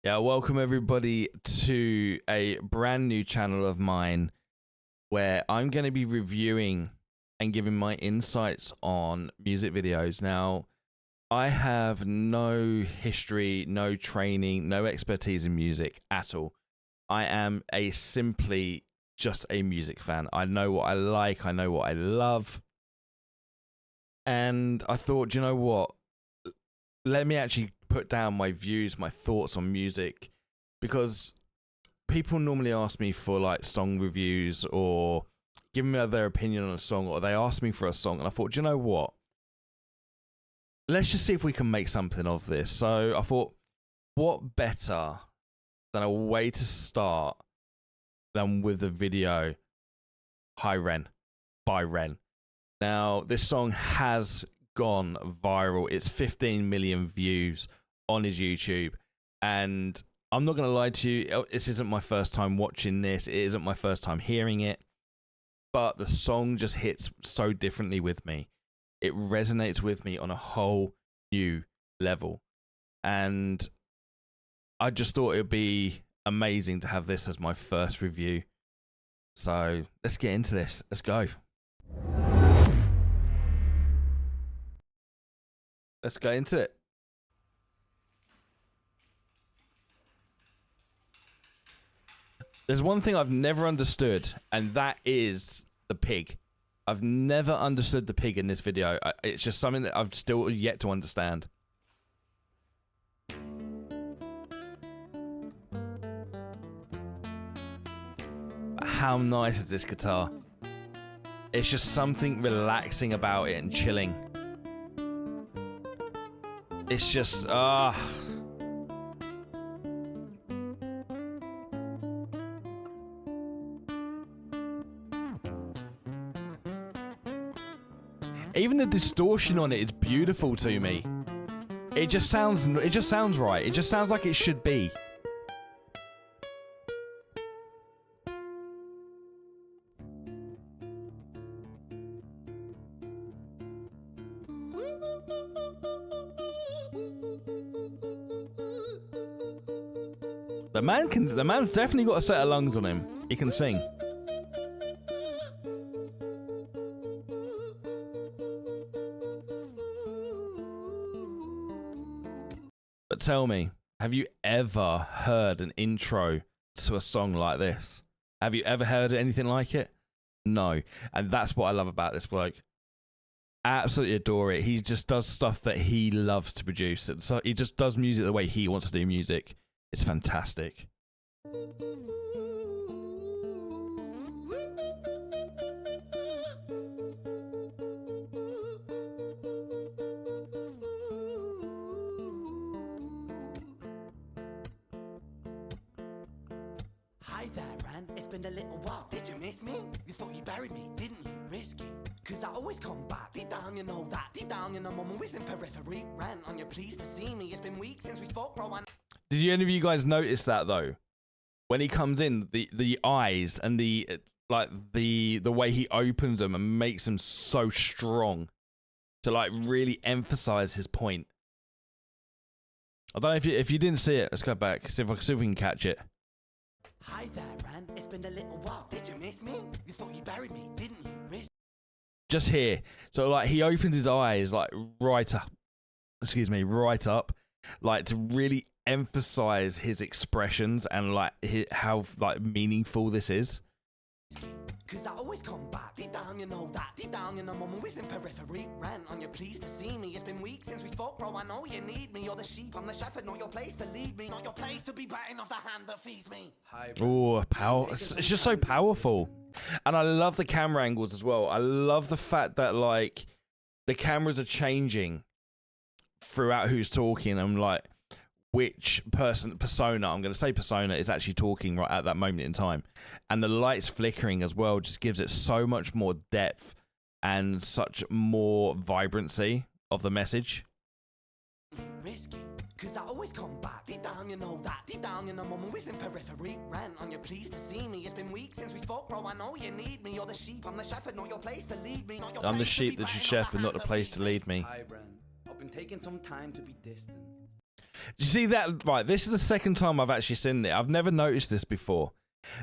Yeah, welcome everybody to a brand new channel of mine where I'm going to be reviewing and giving my insights on music videos. Now, I have no history, no training, no expertise in music at all. I am simply just a music fan. I know what I like, I know what I love. And I thought, you know what? Let me actually put down my views, my thoughts on music, because people normally ask me for like song reviews or give me their opinion on a song, or they ask me for a song, and I thought, do you know what? Let's just see if we can make something of this. So I thought, what better than a way to start than with the video Hi Ren by Ren. Now, this song has gone viral. It's 15 million views on his YouTube, and I'm not going to lie to you, this isn't my first time watching this, it isn't my first time hearing it, but the song just hits so differently with me. It resonates with me on a whole new level, and I just thought it would be amazing to have this as my first review. So let's get into this. Let's go. Let's go into it. There's one thing I've never understood, and that is the pig. I've never understood the pig in this video. It's just something that I've still yet to understand. How nice is this guitar? It's just something relaxing about it and chilling. It's just, even the distortion on it is beautiful to me. It just sounds right. It just sounds like it should be. The man's definitely got a set of lungs on him. He can sing. But tell me, have you ever heard an intro to a song like this? Have you ever heard anything like it? No. And that's what I love about this bloke. Absolutely adore it. He just does stuff that he loves to produce. So he just does music the way he wants to do music. It's fantastic. Hi there, Ran. It's been a little while. Did you miss me? You thought you buried me, didn't you? Risky. Cause I always come back. Deep down, you know that. Deep down, you know, I'm always in periphery. Ran, on your pleased to see me. It's been weeks since we spoke, bro. Did you any of you guys notice that though? When he comes in, the eyes and the way he opens them and makes them so strong to like really emphasize his point. I don't know if you didn't see it. Let's go back. See if we can catch it. Hi there, Ran. It's been a little while. Did you miss me? You thought you buried me, didn't you? Risky. Just here. So like he opens his eyes like right up. Right up, like to really emphasize his expressions and like how like meaningful this is. Cause I always come back. Deep down, you know that. Deep down, you know, I'm always in periphery. Ran, on your pleased to see me. It's been weeks since we spoke, bro. I know you need me. You're the sheep, I'm the shepherd. Not your place to lead me. Not your place to be biting off the hand that feeds me. Oh, power! It's just so powerful, and I love the camera angles as well. I love the fact that like the cameras are changing throughout who's talking. I'm like, which persona, I'm going to say persona, is actually talking right at that moment in time. And the lights flickering as well just gives it so much more depth and such more vibrancy of the message. Risky, cause I always come back. Deep down, you know that. Deep down, you know, I'm always in periphery. Ran, on your pleased to see me. It's been weeks since we spoke, bro. I know you need me. You're the sheep, I'm the shepherd. Not your place to lead me. Not your I'm the place sheep to be that you biting off shepherd, the not the hand place that to feeds me. lead me. Hi, Bren. I've been taking some time to be distant. Do you see that? Right, this is the second time I've actually seen it. I've never noticed this before.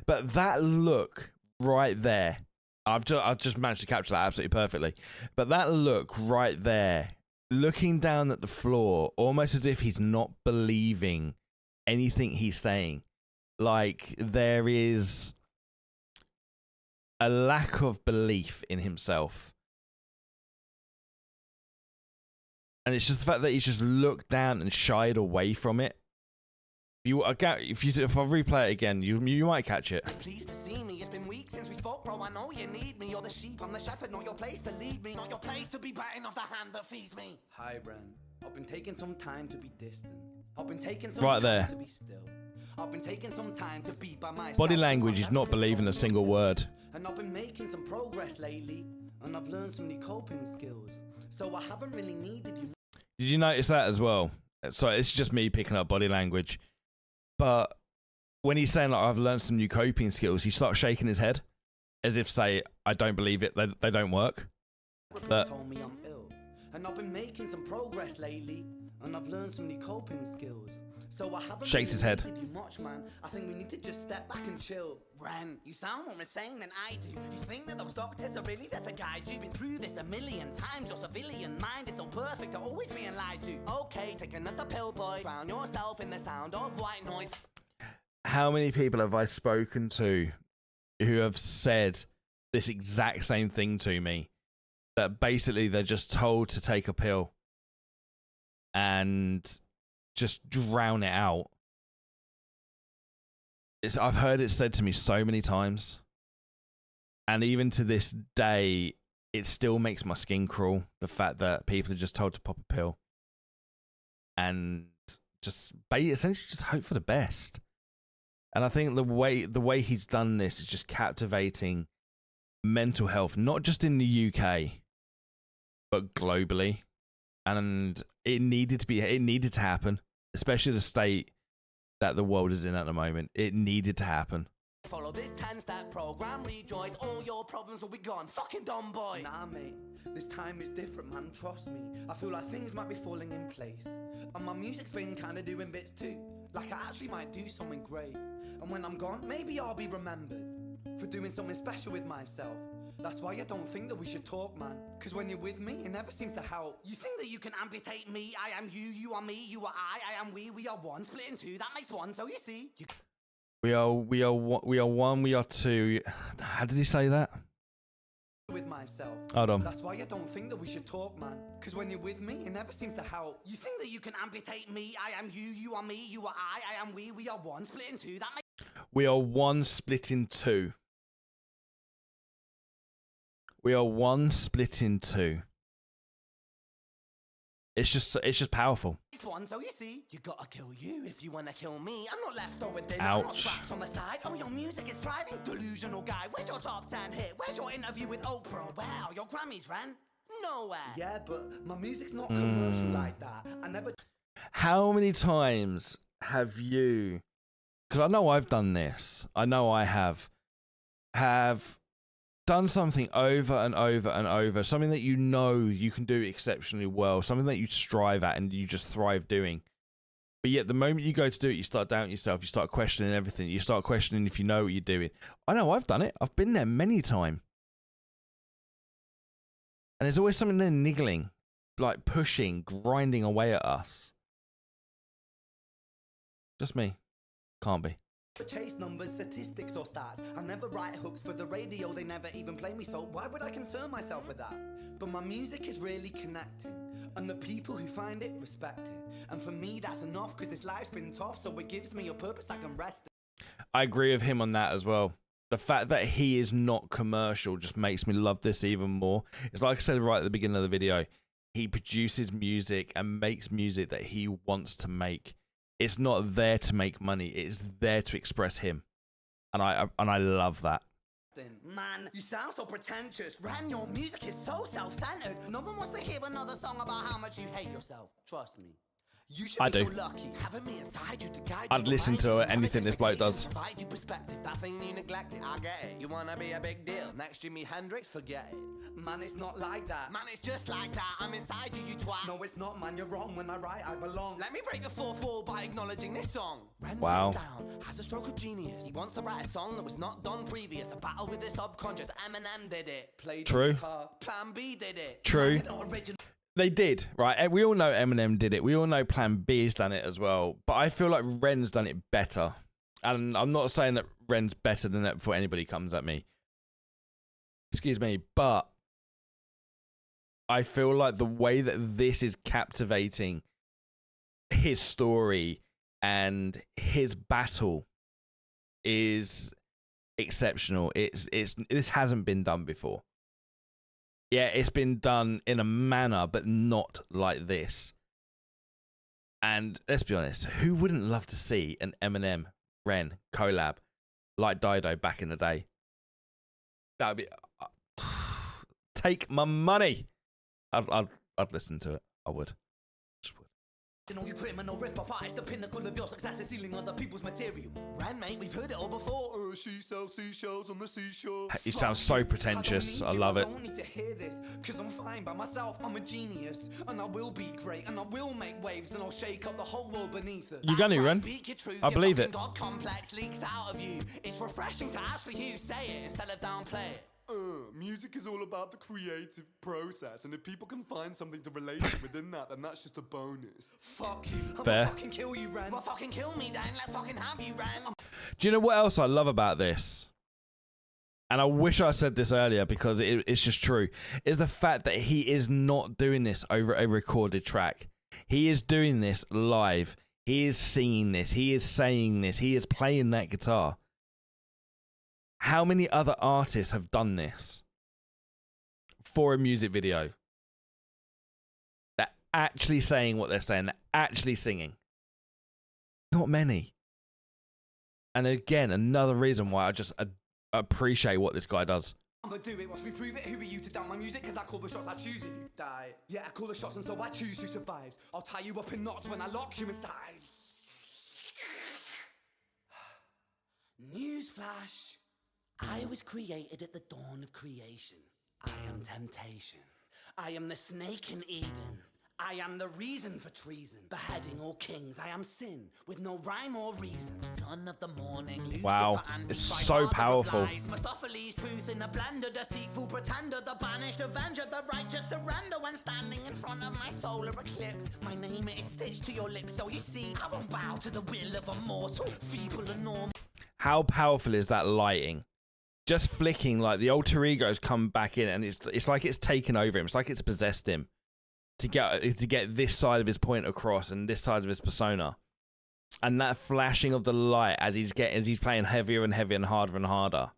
But that look right there, I've just managed to capture that absolutely perfectly. But that look right there, looking down at the floor, almost as if he's not believing anything he's saying. Like there is a lack of belief in himself. And it's just the fact that he's just looked down and shied away from it. If I replay it again, you might catch it. Pleased to see me. It's been weeks since we spoke, bro. I know you need me. You're the sheep, I'm the shepherd. Not your place to lead me. Not your place to be biting off the hand that feeds me. Hi, Bren. I've been taking some time to be distant. I've been taking some time to be still. I've been taking some time to be by myself. Body language is not believing a single word. And I've been making some progress lately. And I've learned some new coping skills. So I haven't really needed you. Did you notice that as well? Sorry, it's just me picking up body language. But when he's saying, like, I've learned some new coping skills, he starts shaking his head as if say, I don't believe it, they don't work. But told me I'm ill. And I've been making some progress lately. And I've learned some new coping skills. So I haven't shakes his head. You much, man. I think we need to just step back and chill. Ren, you sound more insane than I do. You think that those doctors are really there to guide you? Been through this a million times. Your civilian mind is so perfect to always being lied to. Okay, take another pill, boy. Drown yourself in the sound of white noise. How many people have I spoken to who have said this exact same thing to me? That basically they're just told to take a pill and just drown it out. I've heard it said to me so many times. And even to this day, it still makes my skin crawl. The fact that people are just told to pop a pill. And just essentially just hope for the best. And I think the way he's done this is just captivating mental health, not just in the UK, but globally. And it needed to happen, especially the state that the world is in at the moment. It needed to happen. Follow this 10-step program, rejoice, all your problems will be gone. Fucking dumb boy. Nah, mate, this time is different, man, trust me. I feel like things might be falling in place. And my music's been kinda doing bits too. Like I actually might do something great. And when I'm gone, maybe I'll be remembered for doing something special with myself. That's why I don't think that we should talk, man. Cause when you're with me, it never seems to help. You think that you can amputate me? I am you, you are me, you are I am we are one. Split in two, that makes one, so you see. We are one, we are two. How did he say that? With myself. Hold on. That's why I don't think that we should talk, man. Cause when you're with me, it never seems to help. You think that you can amputate me? I am you, you are me, you are I am we are one. Split in two, that makes... We are one split in two. We are one split in two. It's just powerful. It's one, so you see, you gotta kill you if you wanna kill me. I'm not left over dinner. Ouch. I'm not strapped on the side. Oh, your music is thriving, delusional guy. Where's your top 10 hit? Where's your interview with Oprah? Wow, your Grammys ran nowhere. Yeah, but my music's not commercial like that. I never. How many times have you? Because I know I've done this. I know I have done something over and over and over, something that you know you can do exceptionally well, something that you strive at and you just thrive doing. But yet the moment you go to do it, you start doubting yourself, you start questioning everything, you start questioning if you know what you're doing. I know I've done it. I've been there many times. And there's always something there niggling, like pushing, grinding away at us. Just me. Can't be. Chase numbers, statistics or stats. I never write hooks for the radio, they never even play me, so why would I concern myself with that? But my music is really connecting, and the people who find it respect it. And for me that's enough, cause this life's been tough, so it gives me a purpose I can rest in. I agree with him on that as well. The fact that he is not commercial just makes me love this even more. It's like I said right at the beginning of the video, he produces music and makes music that he wants to make. It's not there to make money. It's there to express him. And I love that. Man, you sound so pretentious. Ren, your music is so self-centered. No one wants to hear another song about how much you hate yourself. Trust me. You should I be do. so lucky. Having me inside you to guide I'd you, listen remind to you, anything this bloke does. provide you perspective. That thing you neglected, I get it. You wanna be a big deal. Next Jimi Hendrix, forget it. Man, it's not like that. Man, it's just like that. I'm inside you, you twat. No, it's not, man. You're wrong. When I write, I belong. Let me break the fourth wall by acknowledging this song. Ren Wow. sits down, has a stroke of genius. He wants to write a song that was not done previous. A battle with his subconscious. Eminem did it. Played the True. guitar. Plan B did it. True. Man, you're not original. They did, right? We all know Eminem did it. We all know Plan B's done it as well. But I feel like Ren's done it better. And I'm not saying that Ren's better than that before anybody comes at me. Excuse me. But I feel like the way that this is captivating his story and his battle is exceptional. This hasn't been done before. Yeah, it's been done in a manner, but not like this. And let's be honest, who wouldn't love to see an Eminem Ren collab like Dido back in the day? That would be take my money. I'd listen to it. I would. Just would. You know you criminal rip-off artist, the pinnacle of your success is stealing other people's material. Ren, mate, we've heard it all before. She sells seashells on the seashore. He sounds so pretentious. I love it. I don't need to hear this, cause I'm fine by myself. I'm a genius, and I will be great, and I will make waves, and I'll shake up the whole world beneath it. You're gonna, Ren. Speak your truth, I your believe fucking it. God complex leaks out of you. It's refreshing to ask for you, say it instead of downplay it. Music is all about the creative process, and if people can find something to relate to within that, then that's just a bonus. Fuck you. I'm Fair. gonna fucking kill you, Ren. Well, fucking kill me then. Let's fucking have you, Ren. Do you know what else I love about this? And I wish I said this earlier because it's just true. Is the fact that he is not doing this over a recorded track. He is doing this live. He is singing this. He is saying this. He is playing that guitar. How many other artists have done this for a music video? They're actually saying what they're saying. They're actually singing. Not many. And again, another reason why I just appreciate what this guy does. I'm gonna do it, watch me prove it. Who are you to doubt my music? Cause I call the shots, I choose if you die. Yeah, I call the shots and so I choose who survives. I'll tie you up in knots when I lock you inside. Newsflash. I was created at the dawn of creation. I am temptation. I am the snake in Eden. I am the reason for treason. Beheading all kings. I am sin with no rhyme or reason. Son of the morning. Lucifer Wow, and it's my so father of powerful. lies. Mephistopheles, truth in a blender. Deceitful pretender. The banished avenger. The righteous surrender. When standing in front of my solar eclipse. My name is stitched to your lips. So you see, I won't bow to the will of a mortal. Feeble and normal. How powerful is that lighting? Just flicking, like the alter ego's come back in, and it's like it's taken over him. It's like it's possessed him to get this side of his point across and this side of his persona. And that flashing of the light as he's playing heavier and heavier and harder,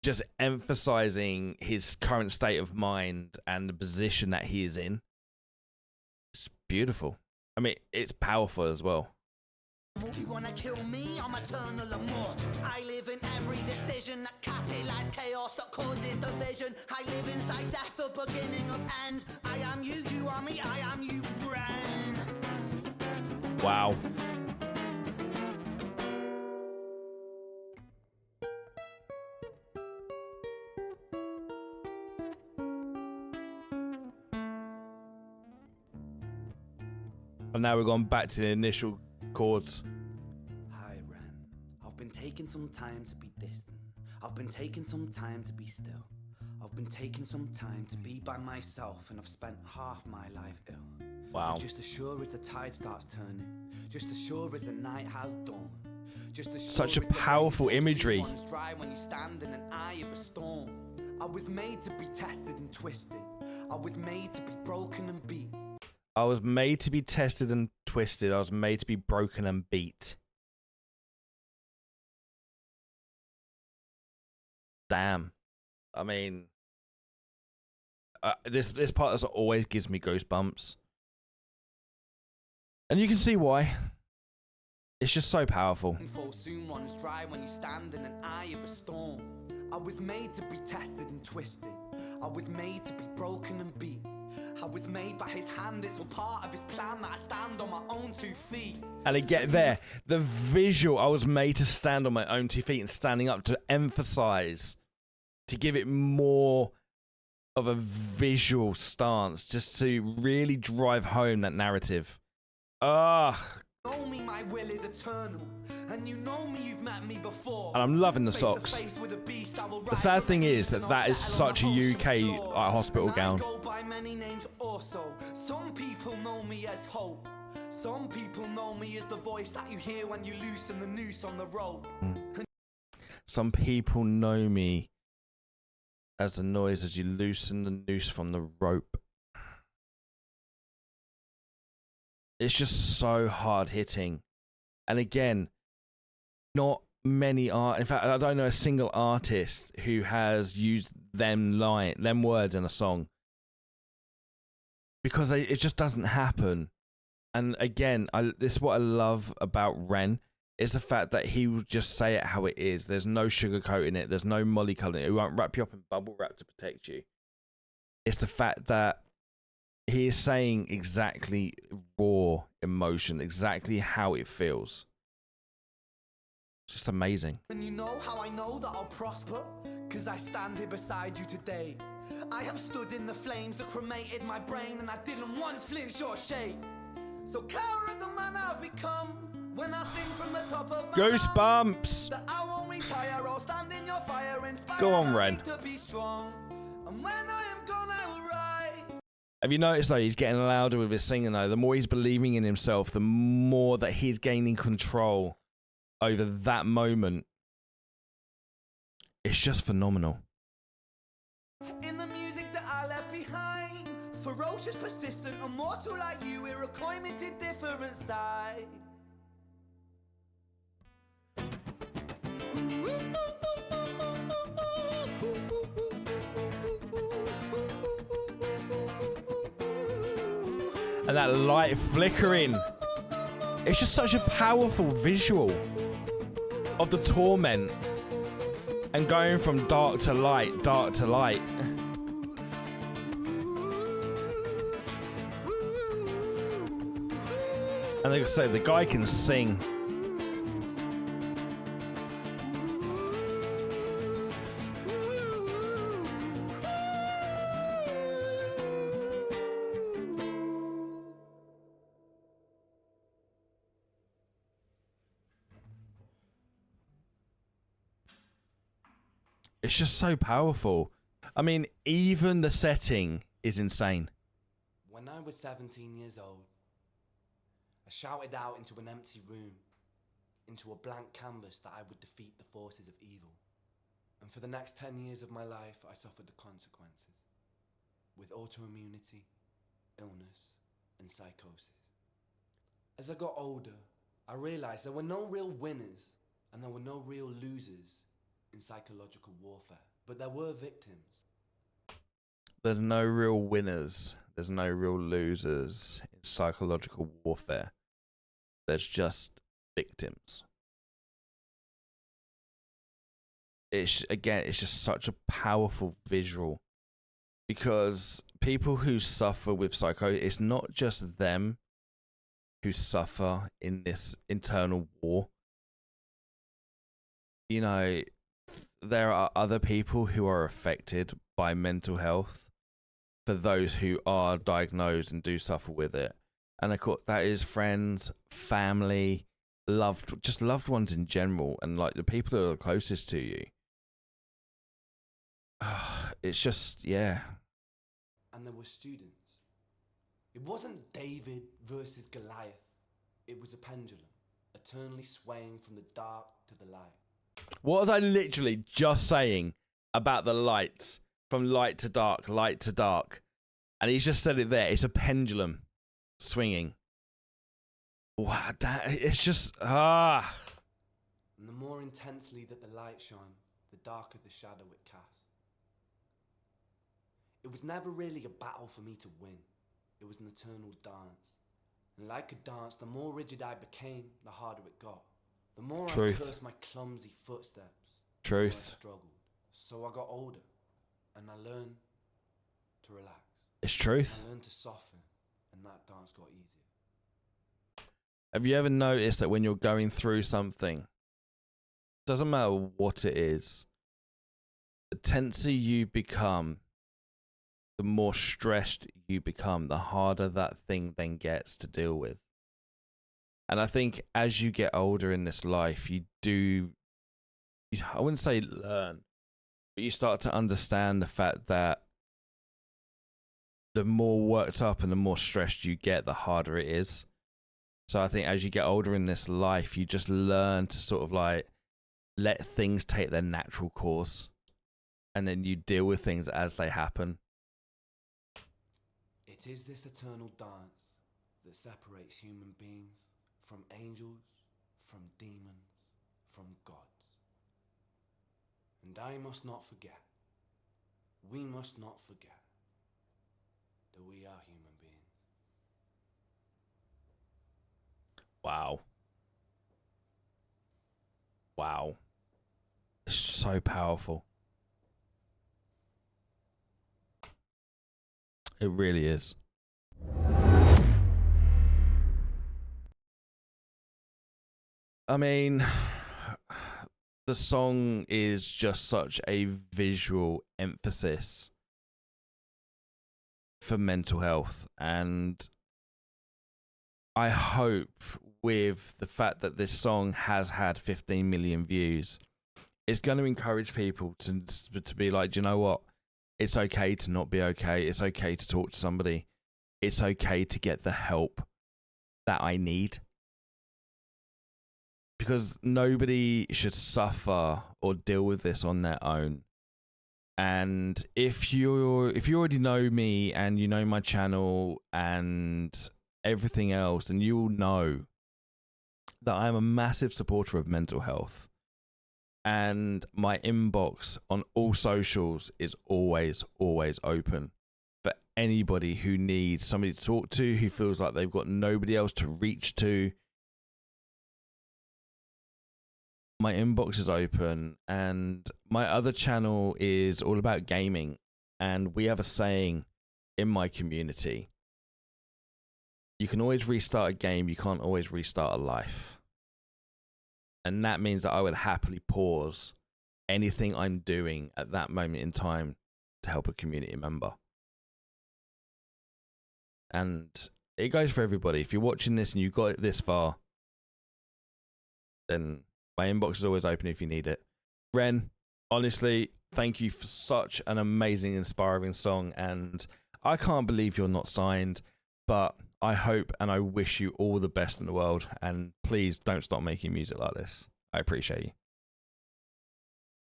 just emphasizing his current state of mind and the position that he is in. It's beautiful. I mean, it's powerful as well. You wanna kill me? I'm eternal immortal. I live in every decision that catalyzes chaos, that causes division. I live inside death, the beginning of ends. I am you, you are me, I am you, Ren. Wow. And now we're going back to the initial chords. Hi, Ren. I've been taking some time to be distant. I've been taking some time to be still. I've been taking some time to be by myself, and I've spent half my life ill. Wow. But just as sure as the tide starts turning, just as sure as the night has dawned, just as Such sure a as the powerful rain falls, imagery. runs dry when you stand in an eye of a storm. I was made to be tested and twisted. I was made to be broken and beat. I was made to be tested and twisted. I was made to be broken and beat. Damn. I mean, this part has always gives me goosebumps. And you can see why. It's just so powerful. Fall soon runs dry when you stand in an eye of a storm. I was made to be tested and twisted. I was made to be broken and beat. I was made by his hand, it's all part of his plan that I stand on my own 2 feet. And to get there, the visual, I was made to stand on my own 2 feet and standing up to emphasize, to give it more of a visual stance, just to really drive home that narrative. Know me, my will is eternal, and you know me, you've met me before. And I'm loving the Face to socks. face with a beast, I will The rise sad from thing the is deep that and is I'll settle such a on the UK ocean floor. hospital And gown. I go by many names also. Some people know me as hope. Some people know me as the voice that you hear when you loosen the noose on the rope. Some people know me as the noise as you loosen the noose from the rope. It's just so hard hitting. And again, not many in fact, I don't know a single artist who has used them words in a song, because it just doesn't happen. And again, this is what I love about Ren, is the fact that he will just say it how it is. There's no sugarcoating it. There's no mollycoddling it. He won't wrap you up in bubble wrap to protect you. It's the fact that he is saying exactly raw emotion, exactly how it feels. It's just amazing. And you know how I know that I'll prosper? 'Cause I stand here beside you today. I have stood in the flames that cremated my brain, and I didn't once flinch or shake. So cower at the man I've become when I sing from the top of my Goosebumps! that I won't retire, I'll stand in your fire, inspired Go on, by Ren. me to be strong. And when I am gone, I will rise. Have you noticed, though, he's getting louder with his singing, though? The more he's believing in himself, the more that he's gaining control over that moment. It's just phenomenal. In the music that I left behind, ferocious, persistent, immortal like you, we're a climate different side. And that light flickering. It's just such a powerful visual of the torment and going from dark to light, dark to light. And like I say, the guy can sing. It's just so powerful. I mean, even the setting is insane. When I was 17 years old, I shouted out into an empty room, into a blank canvas, that I would defeat the forces of evil. And for the next 10 years of my life, I suffered the consequences, with autoimmunity, illness, and psychosis. As I got older, I realized there were no real winners and there were no real losers in psychological warfare, but there were victims. There's no real winners. There's no real losers in psychological warfare. There's just victims. It's just such a powerful visual, because people who suffer with psychosis, it's not just them who suffer in this internal war. You know, there are other people who are affected by mental health, for those who are diagnosed and do suffer with it. And of course, that is friends, family, loved ones in general, and like the people that are closest to you. It's just, yeah. And there were students. It wasn't David versus Goliath. It was a pendulum, eternally swaying from the dark to the light. What was I literally just saying about the lights? From light to dark, light to dark. And he's just said it there. It's a pendulum swinging. Wow, it's just, And the more intensely that the light shone, the darker the shadow it cast. It was never really a battle for me to win. It was an eternal dance. And like a dance, the more rigid I became, the harder it got. The more Truth. I cursed my clumsy footsteps, the Truth. more I struggled. So I got older, and I learned to relax. It's truth. I learned to soften, and that dance got easier. Have you ever noticed that when you're going through something, doesn't matter what it is, the tenser you become, the more stressed you become, the harder that thing then gets to deal with. And I think as you get older in this life, I wouldn't say learn, but you start to understand the fact that the more worked up and the more stressed you get, the harder it is. So I think as you get older in this life, you just learn to sort of like let things take their natural course, and then you deal with things as they happen. It is this eternal dance that separates human beings from angels, from demons, from gods. And I must not forget, we must not forget, that we are human beings. Wow. Wow. It's so powerful. It really is. I mean, the song is just such a visual emphasis for mental health, and I hope with the fact that this song has had 15 million views, it's going to encourage people to be like, do you know what? It's okay to not be okay. It's okay to talk to somebody. It's okay to get the help that I need. Because nobody should suffer or deal with this on their own. And if you already know me and you know my channel and everything else, then you will know that I'm a massive supporter of mental health. And my inbox on all socials is always, always open for anybody who needs somebody to talk to, who feels like they've got nobody else to reach to. My inbox is open, and my other channel is all about gaming. And we have a saying in my community: you can always restart a game, you can't always restart a life. And that means that I would happily pause anything I'm doing at that moment in time to help a community member. And it goes for everybody. If you're watching this and you got it this far, then my inbox is always open if you need it. Ren, honestly, thank you for such an amazing, inspiring song. And I can't believe you're not signed, but I hope and I wish you all the best in the world. And please don't stop making music like this. I appreciate you.